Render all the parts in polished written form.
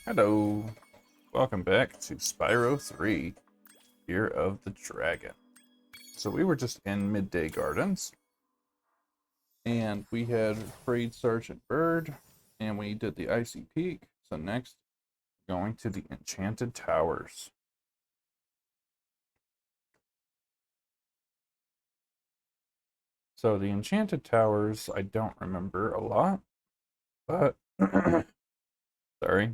Hello, welcome back to Spyro 3, Year of the Dragon. So we were just in Midday Gardens, and we had freed Sergeant Bird, and we did the Icy Peak. So next, going to the Enchanted Towers. So the Enchanted Towers, I don't remember a lot, but sorry.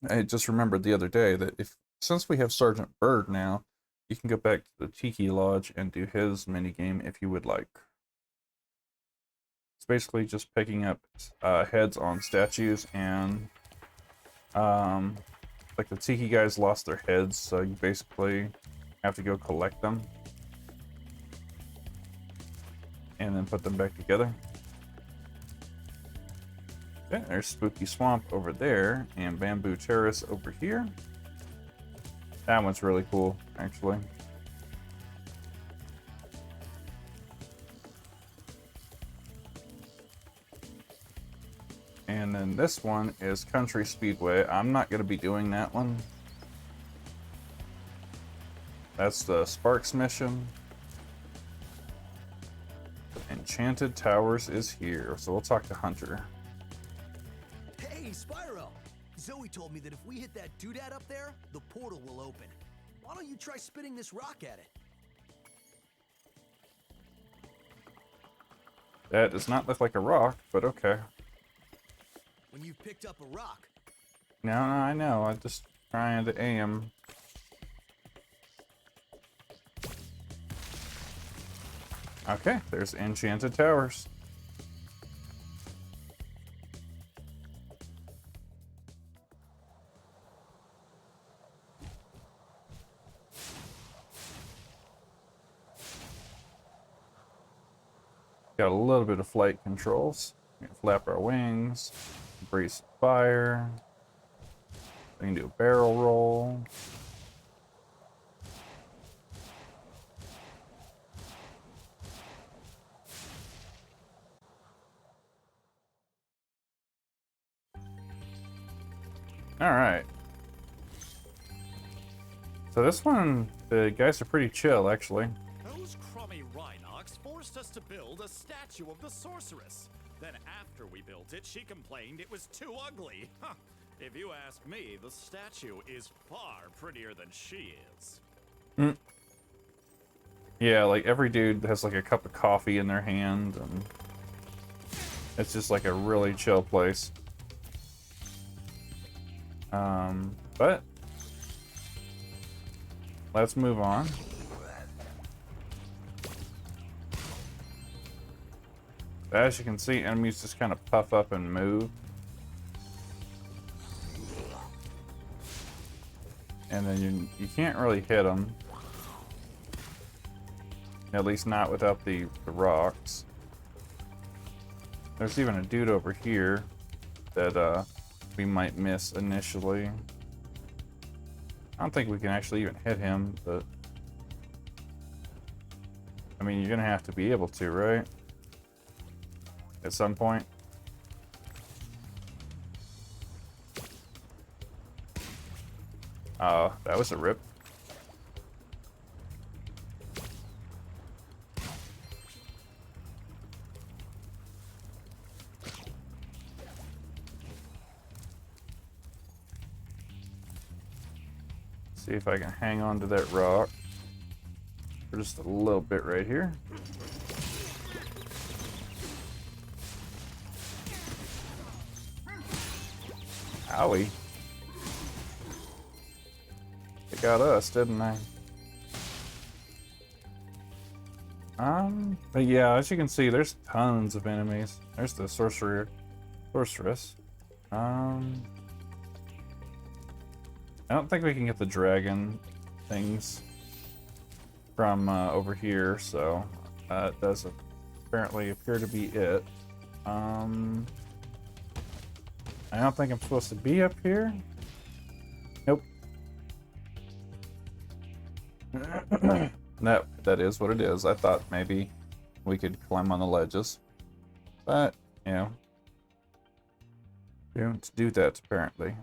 I just remembered the other day that since we have Sergeant Bird now, you can go back to the Tiki Lodge and do his minigame if you would like. It's basically just picking up heads on statues, and like the Tiki guys lost their heads, so you basically have to go collect them and then put them back together. Okay, there's Spooky Swamp over there and Bamboo Terrace over here. That one's really cool, actually. And then this one is Country Speedway. I'm not going to be doing that one. That's the Sparks mission. Enchanted Towers is here, so we'll talk to Hunter. Hey, Spyro! Zoe told me that if we hit that doodad up there, the portal will open. Why don't you try spitting this rock at it? That does not look like a rock, but okay. When you've picked up a rock. No, I know. I'm just trying to aim. Okay, there's Enchanted Towers. Got a little bit of flight controls. We can flap our wings, brace fire. We can do a barrel roll. All right. So this one, the guys are pretty chill, actually. Those crummy Rhinox forced us to build a statue of the sorceress. Then after we built it, she complained it was too ugly. Huh. If you ask me, the statue is far prettier than she is. Yeah, like every dude has like a cup of coffee in their hand, and it's just like a really chill place. But let's move on. As you can see, enemies just kind of puff up and move. And then you can't really hit them. At least not without the rocks. There's even a dude over here that we might miss initially. I don't think we can actually even hit him, but I mean, you're gonna have to be able to, right? At some point. Oh, that was a rip. See if I can hang on to that rock for just a little bit right here. Owie. They got us, didn't they? But yeah, as you can see, there's tons of enemies. There's the sorceress. I don't think we can get the dragon things from over here, so that does apparently appear to be it. I don't think I'm supposed to be up here. Nope. That is what it is. I thought maybe we could climb on the ledges, but you know, Don't do that, apparently.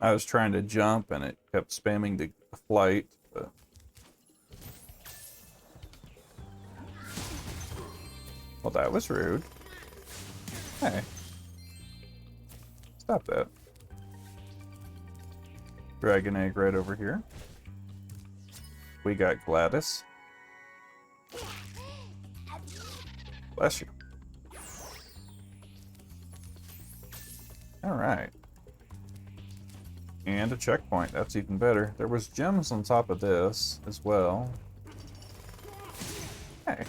I was trying to jump and it kept spamming the flight, but... Well, that was rude. Hey. Stop that. Dragon egg right over here. We got Gladys. Bless you. Alright. And a checkpoint. That's even better. There was gems on top of this as well. Hey.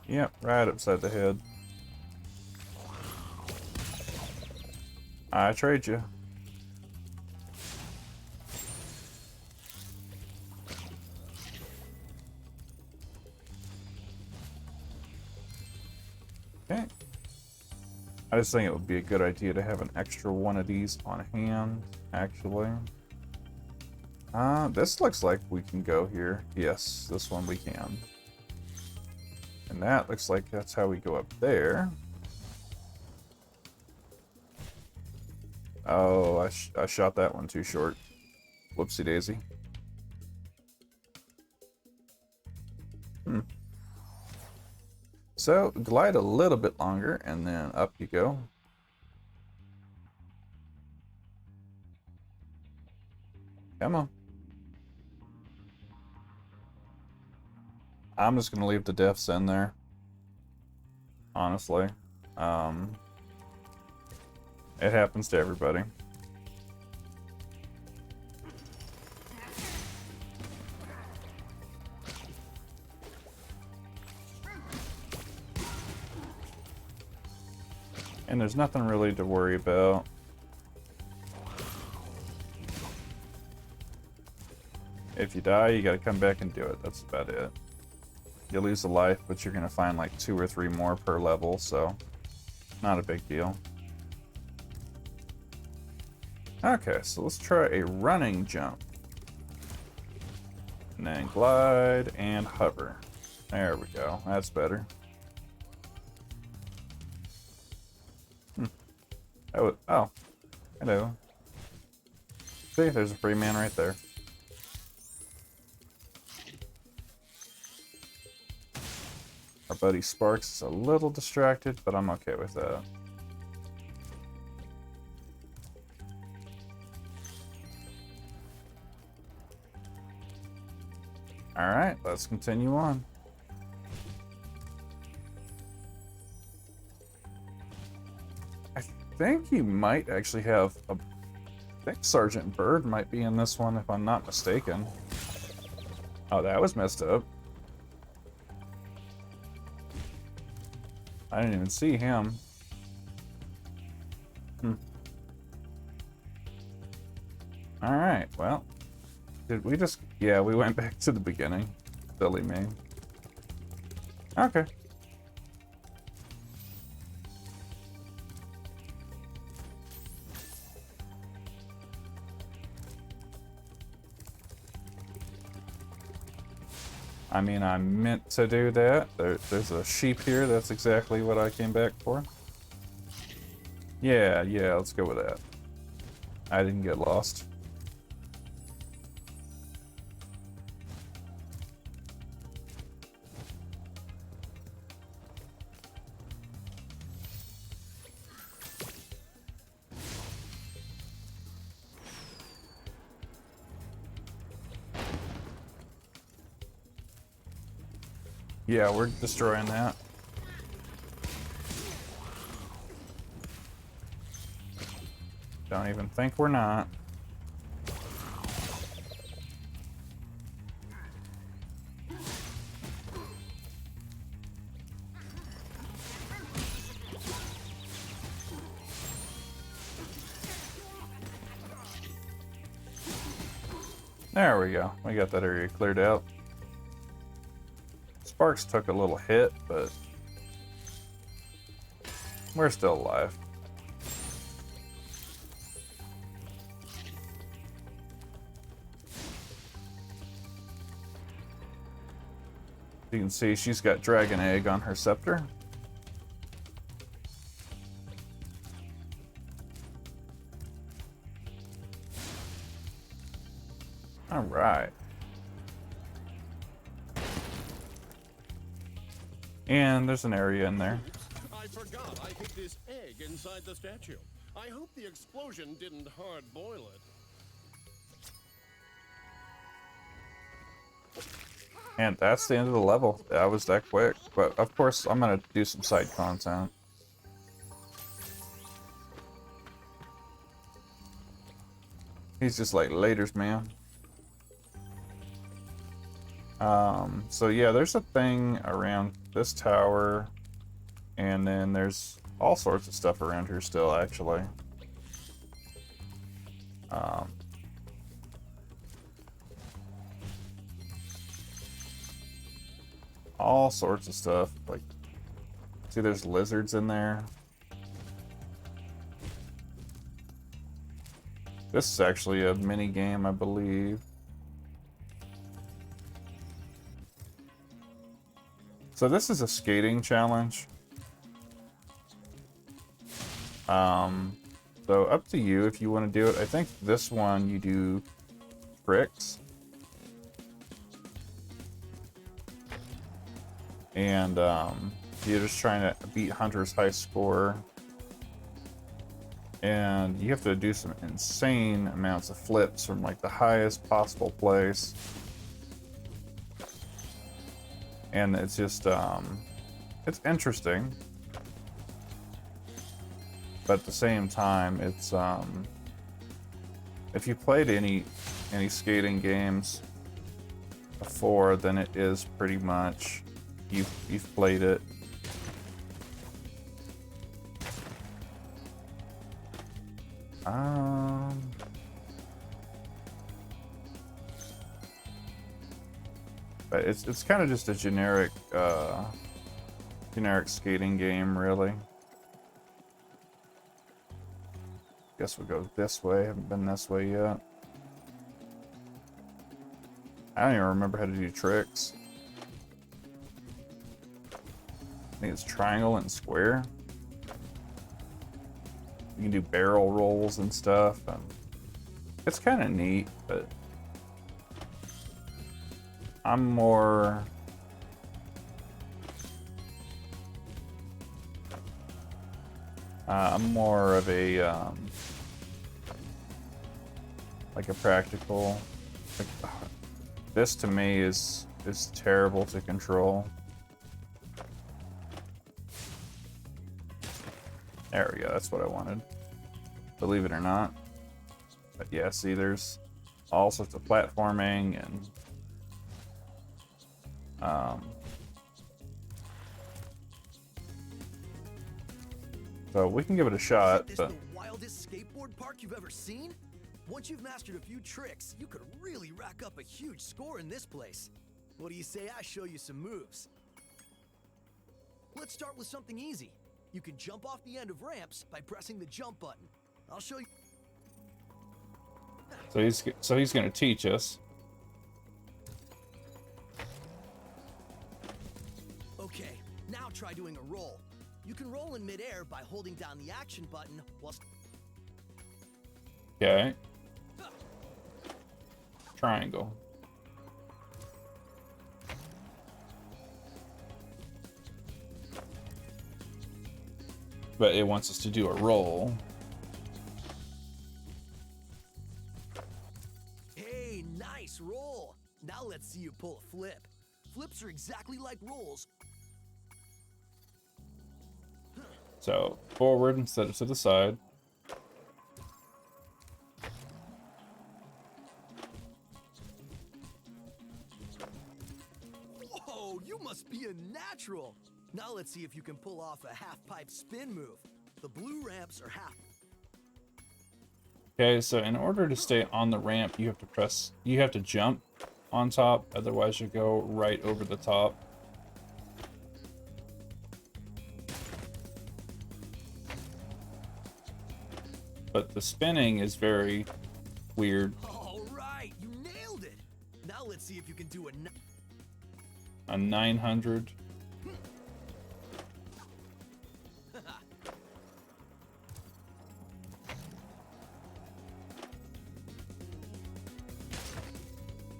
Yep, right upside the head. I trade you. Okay. I just think it would be a good idea to have an extra one of these on hand, actually. This looks like we can go here. Yes, this one we can. And that looks like that's how we go up there. Oh, I shot that one too short. Whoopsie daisy. So, glide a little bit longer, and then up you go. Come on. I'm just gonna leave the deaths in there. Honestly. It happens to everybody. And there's nothing really to worry about. If you die, you gotta come back and do it. That's about it. You lose a life, but you're gonna find like 2 or 3 more per level, so not a big deal. Okay, so let's try a running jump. And then glide and hover. There we go. That's better. Oh, hello. See, there's a free man right there. Our buddy Sparks is a little distracted, but I'm okay with that. Alright, let's continue on. I think you might actually have a... I think Sergeant Bird might be in this one, if I'm not mistaken. Oh, that was messed up. I didn't even see him. Alright, well. Did we just... Yeah, we went back to the beginning. Silly me. Okay. I mean, I meant to do that. There's a sheep here. That's exactly what I came back for. Yeah, let's go with that. I didn't get lost. Yeah, we're destroying that. Don't even think we're not. There we go. We got that area cleared out. Sparks took a little hit, but We're still alive. You can see she's got dragon egg on her scepter. All right. And there's an area in there. I forgot I hid this egg inside the statue. I hope the explosion didn't hard boil it. And that's the end of the level. That was that quick. But of course, I'm gonna do some side content. He's just like, laters, man. So yeah, there's a thing around this tower, and then there's all sorts of stuff around here still, actually. All sorts of stuff. Like, see, there's lizards in there. This is actually a mini game, I believe. So this is a skating challenge. So up to you if you want to do it. I think this one you do tricks. And you're just trying to beat Hunter's high score. And you have to do some insane amounts of flips from like the highest possible place. And it's just, it's interesting. But at the same time, it's, if you played any skating games before, then it is pretty much, you've played it. But it's kind of just a generic skating game, really. Guess we'll go this way. Haven't been this way yet. I don't even remember how to do tricks. I think it's triangle and square. You can do barrel rolls and stuff. And it's kind of neat, but I'm more of a like a practical. Like, this to me is terrible to control. There we go. That's what I wanted. Believe it or not. But yeah, see, there's all sorts of platforming and so we can give it a shot. Is But this the wildest skateboard park you've ever seen? Once you've mastered a few tricks, you could really rack up a huge score in this place. What do you say I show you some moves? Let's start with something easy. You can jump off the end of ramps by pressing the jump button. I'll show you. so he's going to teach us. Okay, now try doing a roll. You can roll in midair by holding down the action button while... Okay. Triangle. But it wants us to do a roll. Hey, nice roll! Now let's see you pull a flip. Flips are exactly like rolls. So forward instead of to the side. Whoa, you must be a natural! Now let's see if you can pull off a half-pipe spin move. The blue ramps are half. Okay, so in order to stay on the ramp, you have to jump on top, otherwise you go right over the top. but the spinning is very weird. All right, you nailed it. Now let's see if you can do A 900.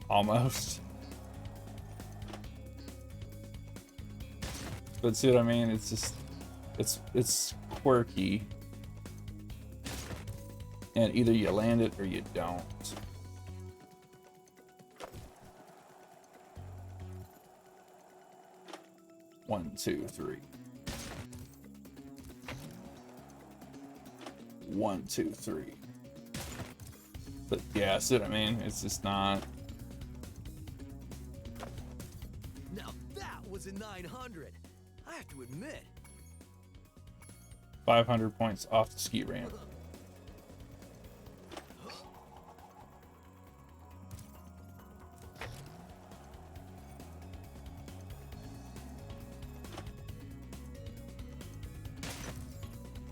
Almost. But see what I mean? It's just, it's quirky. And either you land it or you don't. One, two, three. 1, 2, 3. But yeah, see what I mean? It's just not. Now that was a 900. I have to admit. 500 points off the ski ramp.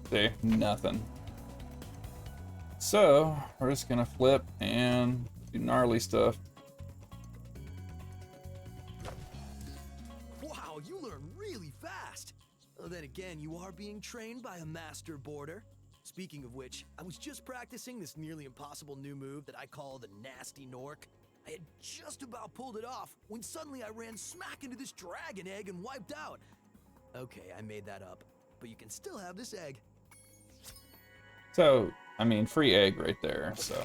See, nothing. So, we're just gonna flip and do gnarly stuff. Wow, you learn really fast. Well, then again, you are being trained by a master boarder. Speaking of which, I was just practicing this nearly impossible new move that I call the Nasty Nork. I had just about pulled it off when suddenly I ran smack into this dragon egg and wiped out. Okay, I made that up, but you can still have this egg. So, I mean, free egg right there, so.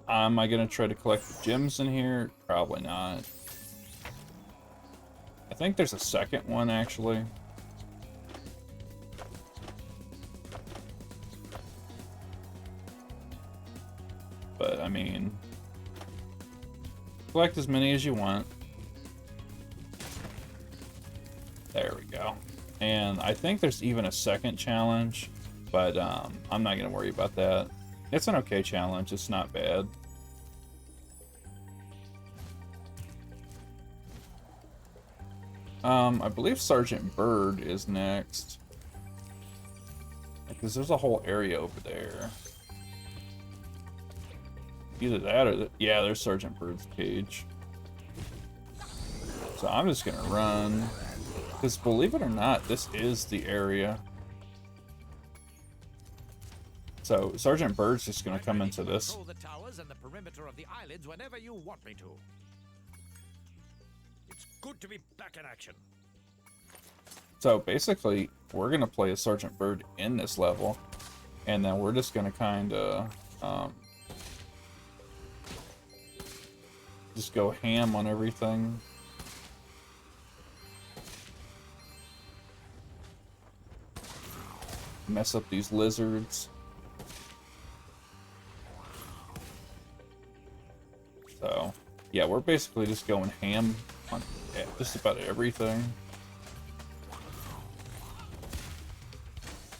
Am I gonna try to collect the gems in here? Probably not. I think there's a second one, actually. But, I mean, collect as many as you want. There we go. And I think there's even a second challenge, but I'm not going to worry about that. It's an okay challenge. It's not bad. I believe Sergeant Bird is next. Because there's a whole area over there. Either that or... yeah, there's Sergeant Bird's cage. So I'm just going to run. Because believe it or not, this is the area. So Sergeant Bird's just going to come into this. Control the towers and the perimeter of the islands whenever you want me to. It's good to be back in action. So basically, we're going to play as Sergeant Bird in this level. And then we're just going to kind of just go ham on everything. Mess up these lizards. So, yeah, we're basically just going ham on just about everything.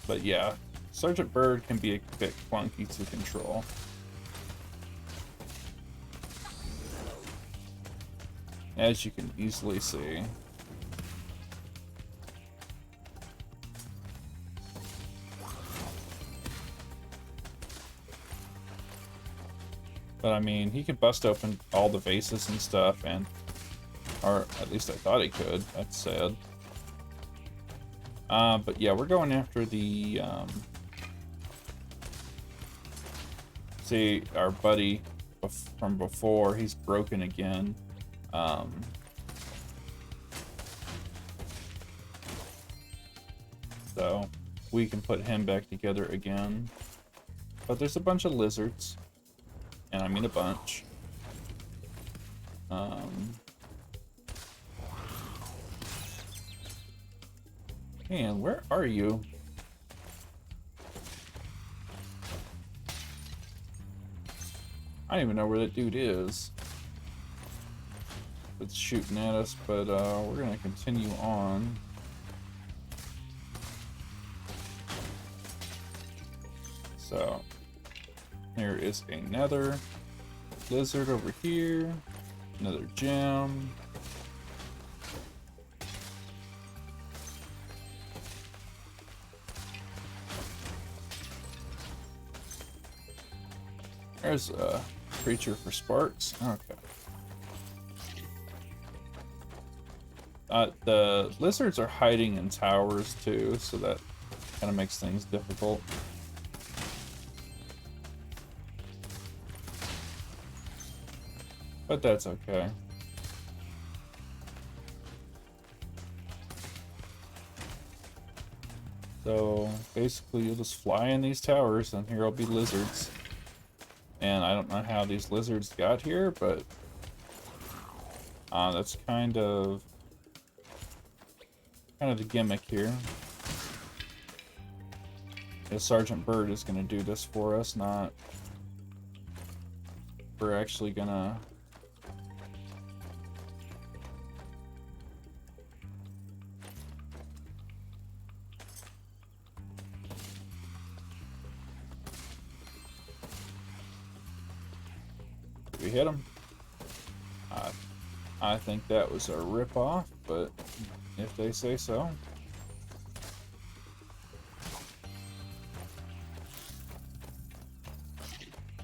But yeah, Sergeant Bird can be a bit clunky to control. As you can easily see. But I mean, he could bust open all the vases and stuff, and or at least I thought he could. That's sad. But yeah, we're going after the see our buddy from before. He's broken again. So we can put him back together again. But there's a bunch of lizards. And I mean a bunch. Man, where are you? I don't even know where that dude is. It's shooting at us, but we're gonna continue on. So here is another lizard over here, another gem. There's a creature for sparks. Okay. The lizards are hiding in towers too, so that kind of makes things difficult. But that's okay. So basically you'll just fly in these towers and here will be lizards. And I don't know how these lizards got here, but that's kind of the gimmick here. Yeah, Sergeant Bird is going to do this for us, not we're actually gonna we hit him. I think that was a ripoff, but if they say so.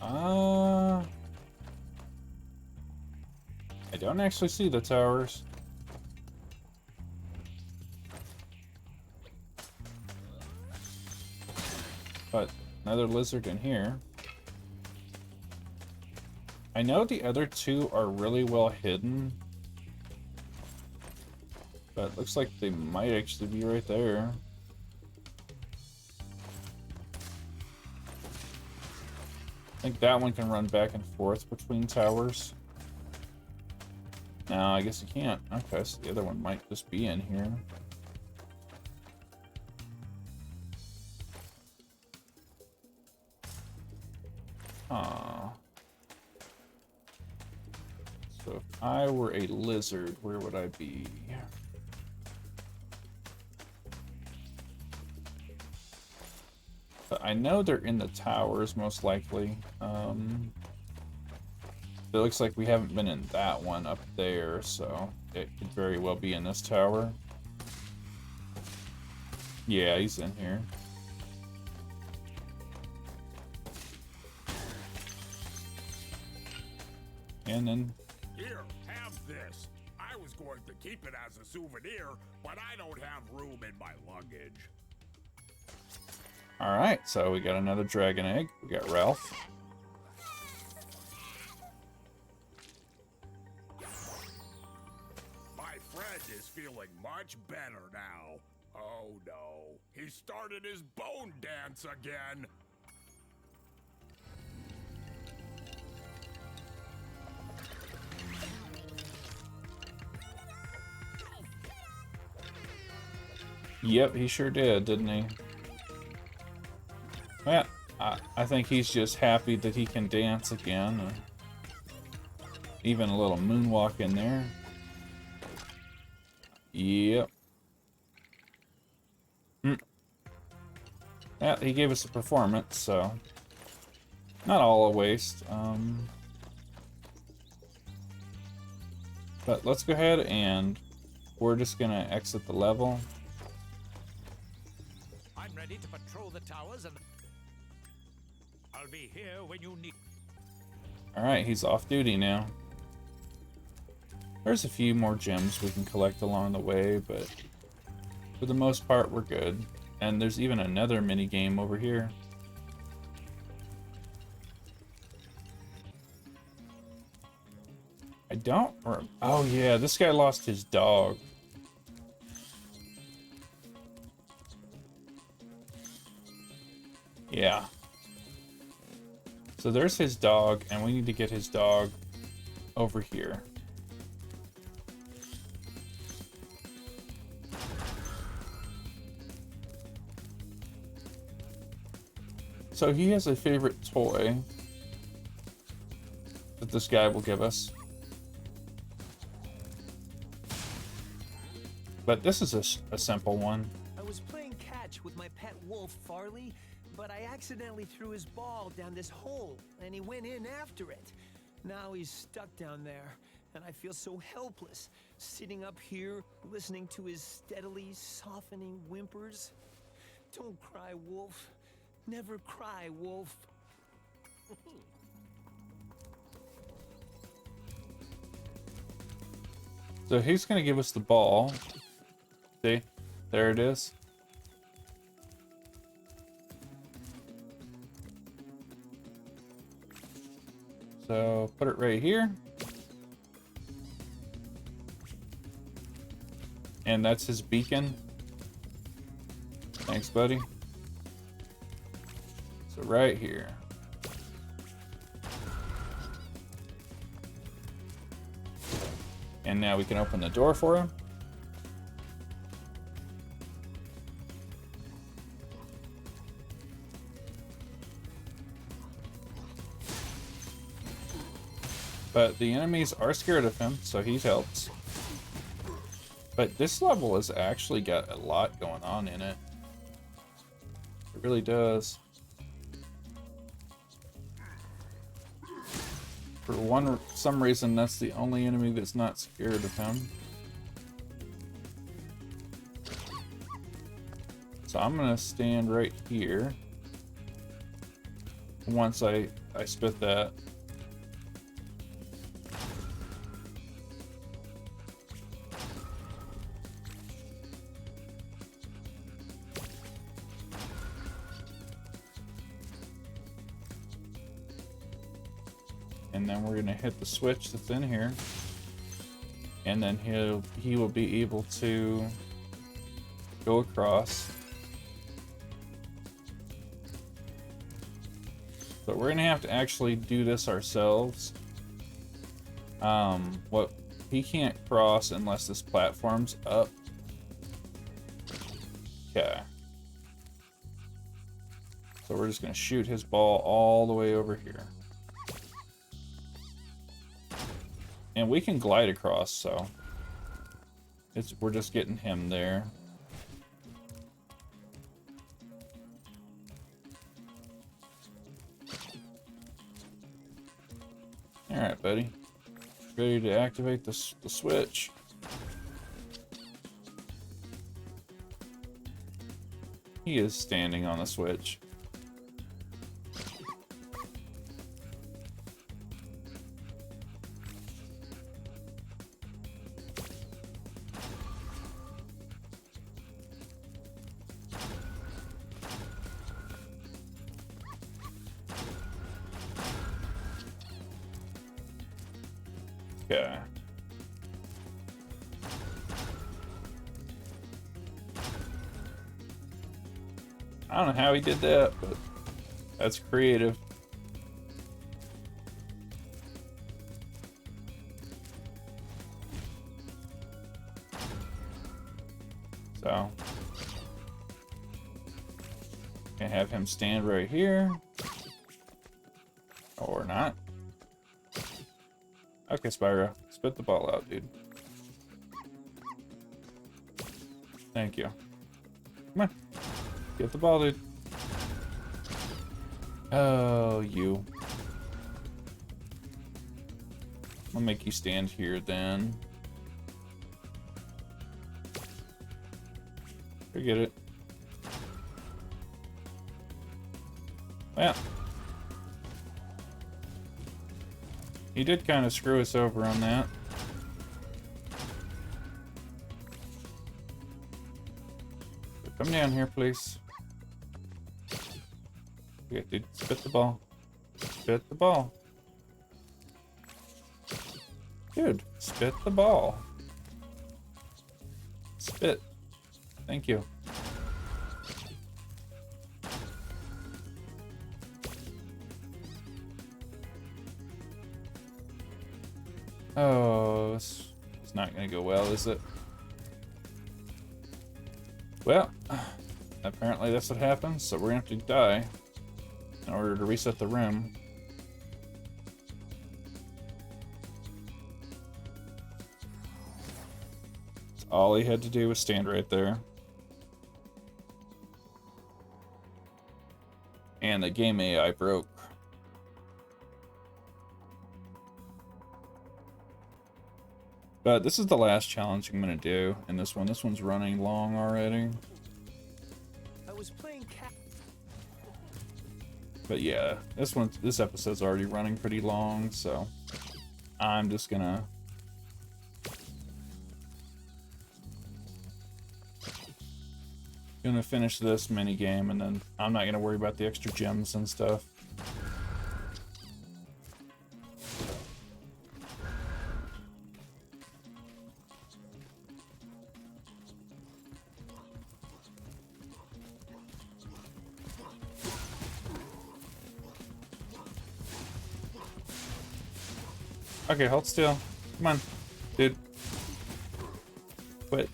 I don't actually see the towers. But another lizard in here. I know the other two are really well hidden. But it looks like they might actually be right there. I think that one can run back and forth between towers. No, I guess you can't. Okay, so the other one might just be in here. So if I were a lizard, where would I be? But I know they're in the towers, most likely. It looks like we haven't been in that one up there, so it could very well be in this tower. Yeah, he's in here. And then... Here, have this. I was going to keep it as a souvenir, but I don't have room in my luggage. Alright, so we got another dragon egg. We got Ralph. My friend is feeling much better now. Oh no, he started his bone dance again. Yep, he sure did, didn't he? Well, I think he's just happy that he can dance again. Even a little moonwalk in there. Yep. Yeah, he gave us a performance, so not all a waste. But let's go ahead and we're just gonna exit the level. I'm ready to patrol the towers and I'll be here when you need. Alright, he's off duty now. There's a few more gems we can collect along the way, but for the most part, we're good. And there's even another mini game over here. I don't... Oh yeah, this guy lost his dog. Yeah. So there's his dog, and we need to get his dog over here. So he has a favorite toy that this guy will give us. But this is a simple one. I was playing catch with my pet wolf, Farley, but I accidentally threw his ball down this hole, and he went in after it. Now he's stuck down there, and I feel so helpless, sitting up here, listening to his steadily softening whimpers. Don't cry, Wolf. Never cry, Wolf. So he's gonna give us the ball. See? There it is. So put it right here. And that's his beacon. Thanks, buddy. So right here. And now we can open the door for him. But the enemies are scared of him, so he helps. But this level has actually got a lot going on in it. It really does. For some reason, that's the only enemy that's not scared of him. So I'm gonna stand right here. Once I spit that. And then we're gonna hit the switch that's in here, and then he will be able to go across. But we're gonna have to actually do this ourselves. What he can't cross unless this platform's up. Okay. So we're just gonna shoot his ball all the way over here. And we can glide across, so we're just getting him there. All right, buddy. Ready to activate the switch. He is standing on the switch. Okay. I don't know how he did that, but that's creative. So, can have him stand right here, or not. Okay, Spyro, spit the ball out, dude. Thank you. Come on, get the ball, dude. Oh, you. I'll make you stand here then. Forget it. Well, he did kind of screw us over on that. So come down here, please. Okay, dude, spit the ball. Spit the ball. Dude, spit the ball. Spit. Thank you. Oh, it's not gonna go well, is it? Well, apparently that's what happens, so we're gonna have to die in order to reset the room. All he had to do was stand right there. And the game AI broke. But this is the last challenge I'm gonna do in this one. This one's running long already. I was playing cat. But yeah, this episode's already running pretty long, so I'm just gonna Gonna finish this mini game, and then I'm not gonna worry about the extra gems and stuff. Okay, hold still. Come on, dude. Quit.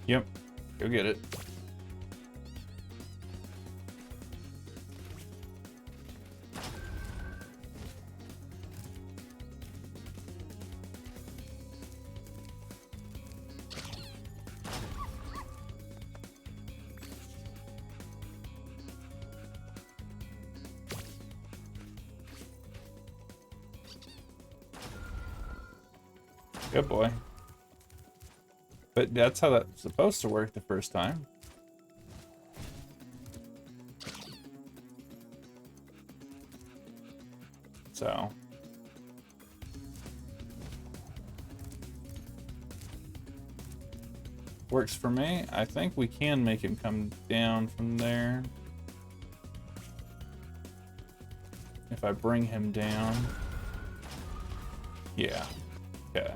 Yep, go get it. Good boy. But that's how that's supposed to work the first time. So. Works for me. I think we can make him come down from there. If I bring him down. Yeah. Okay.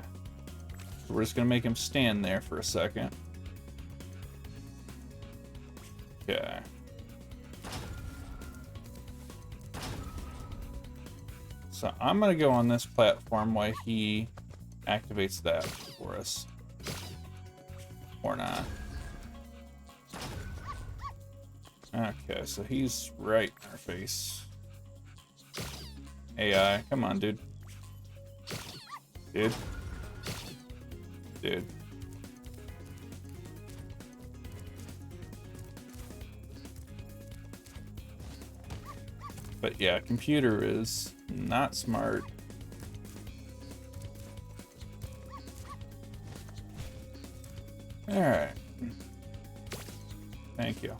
So we're just gonna make him stand there for a second. Okay. So I'm gonna go on this platform while he activates that for us. Or not. Okay, so he's right in our face. AI, come on, dude. Dude. Dude. But yeah, computer is not smart. Alright. Thank you.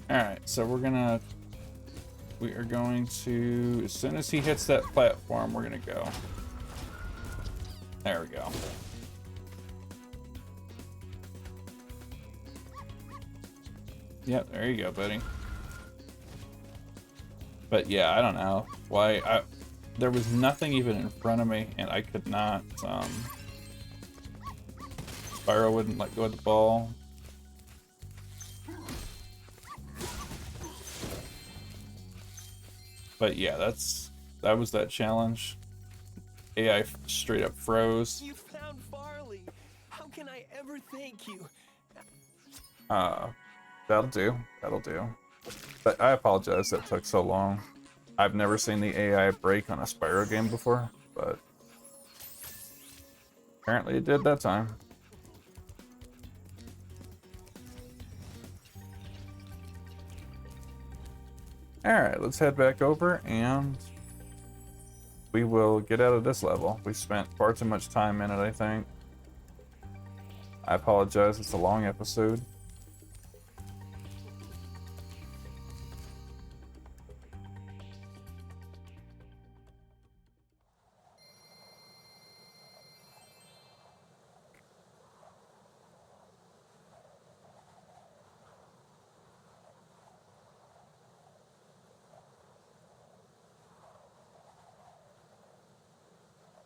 Alright, so we are going to, as soon as he hits that platform, we're gonna go. There we go. Yep, there you go, buddy. But yeah, I don't know why there was nothing even in front of me, and I could not. Spyro wouldn't let go of the ball. But yeah, that was that challenge. AI straight up froze. You found Farley. How can I ever thank you? That'll do. That'll do. But I apologize that took so long. I've never seen the AI break on a Spyro game before, but apparently it did that time. Alright, let's head back over and we will get out of this level. We spent far too much time in it, I think. I apologize, it's a long episode.